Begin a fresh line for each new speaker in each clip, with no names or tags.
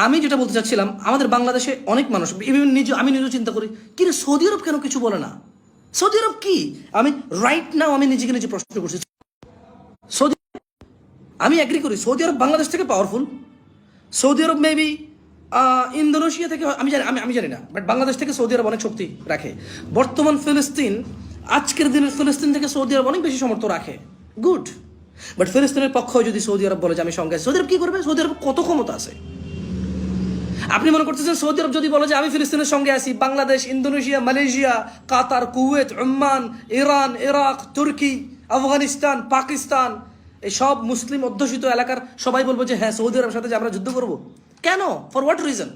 আমি যেটা বলতে চাচ্ছিলাম, আমাদের বাংলাদেশে অনেক মানুষ, ইভেন আমি নিজেও চিন্তা করি, কি রে সৌদি আরব কেন কিছু বলে না? সৌদি আরব কি? আমি রাইট নাও আমি নিজেকে নিজে প্রশ্ন করছি, সৌদি, আমি এগ্রি করি সৌদি আরব বাংলাদেশ থেকে পাওয়ারফুল। সৌদি আরব মেবি ইন্দোনেশিয়া থেকে, আমি জানি না, বাট বাংলাদেশ থেকে সৌদি আরব অনেক শক্তি রাখে। বর্তমান ফিলিস্তিন, আজকের দিনের ফিলিস্তিন থেকে সৌদি আরব অনেক বেশি সমর্থ রাখে, গুড। বাট ফিলিস্তিনের পক্ষ যদি সৌদি আরব বলে যে আমি সঙ্গে আছি, সৌদি আরব কি করবে? সৌদি আরব কত ক্ষমতা আছে? আপনি মনে করতেছেন সৌদি আরব যদি বলে যে আমি ফিলিস্তিনের সঙ্গে আছি, বাংলাদেশ, ইন্দোনেশিয়া, মালয়েশিয়া, কাতার, কুয়েত, ওমান, ইরান, ইরাক, তুর্কি, আফগানিস্তান, পাকিস্তান, এই সব মুসলিম অধ্যুষিত এলাকার সবাই বলবো যে হ্যাঁ সৌদি আরবের সাথে যে আমরা যুদ্ধ করব? কেন? For what reason?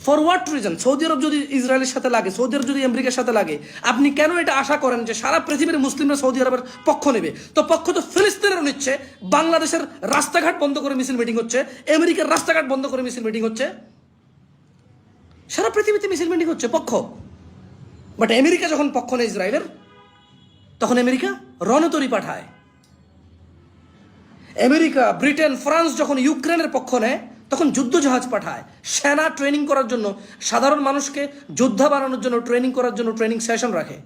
For what reason? সৌদি আরব যদি ইসরায়েলের সাথে লাগে, সৌদি আরব যদি আমেরিকার সাথে লাগে, আপনি কেন এটা আশা করেন যে সারা পৃথিবীর মুসলিমরা সৌদি আরবের পক্ষ নেবে? তো পক্ষ তো ফিলিস্তিনেরও নিচ্ছে। বাংলাদেশের রাস্তাঘাট বন্ধ করে মিছিল মিটিং হচ্ছে, আমেরিকার রাস্তাঘাট বন্ধ করে মিছিল মিটিং হচ্ছে, সারা পৃথিবীতে মিছিল মিটিং হচ্ছে পক্ষ। বাট আমেরিকা যখন পক্ষ নেয় ইসরায়েলের, তখন আমেরিকা রণতরী পাঠায়। আমেরিকা, ব্রিটেন, ফ্রান্স যখন ইউক্রেনের পক্ষ নেয়, তখন যুদ্ধজাহাজ পাঠায়, সেনা ট্রেনিং করার জন্য, সাধারণ মানুষকে যোদ্ধা বানানোর জন্য ট্রেনিং করার জন্য ট্রেনিং সেশন রাখে,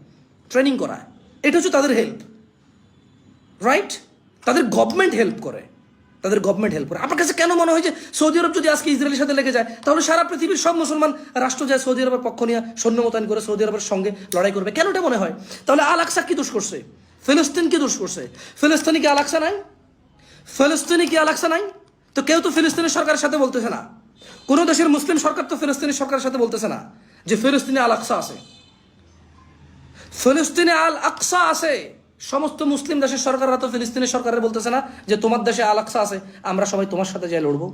ট্রেনিং করায়। এটা হচ্ছে তাদের হেল্প, রাইট? তাদের গভর্নমেন্ট হেল্প করে, তাদের গভর্নমেন্ট হেল্প করে। আপনার কাছে কেন মনে হয় যে সৌদি আরব যদি আজকে ইসরায়েলের সাথে লেগে যায়, তাহলে সারা পৃথিবীর সব মুসলমান রাষ্ট্র যায় সৌদি আরবের পক্ষ নিয়ে সৈন্য মোতায়েন করে সৌদি আরবের সঙ্গে লড়াই করবে? কেন এটা মনে হয়? তাহলে আল আকসা কি দোষ করছে? ফিলিস্তিন কি দোষ করছে? ফিলিস্তিনি কি আল আকসা নাই? ফিলিস্তিনি কি আল আকসা নাই? তো কেউ তো ফিলিস্তিনের সরকারের সাথে বলতেছে না, কোনো দেশের মুসলিম সরকার তো ফিলিস্তিনি সরকারের সাথে বলতেছে না যে ফিলিস্তিনে আল আকসা আছে। ফিলিস্তিনে আল আকসা আছে, সমস্ত মুসলিম দেশের সরকাররা তো ফিলিস্তিনের সরকারের বলতেছে না যে তোমার দেশে আল আকসা আছে, আমরা সবাই তোমার সাথে যাই লড়বো।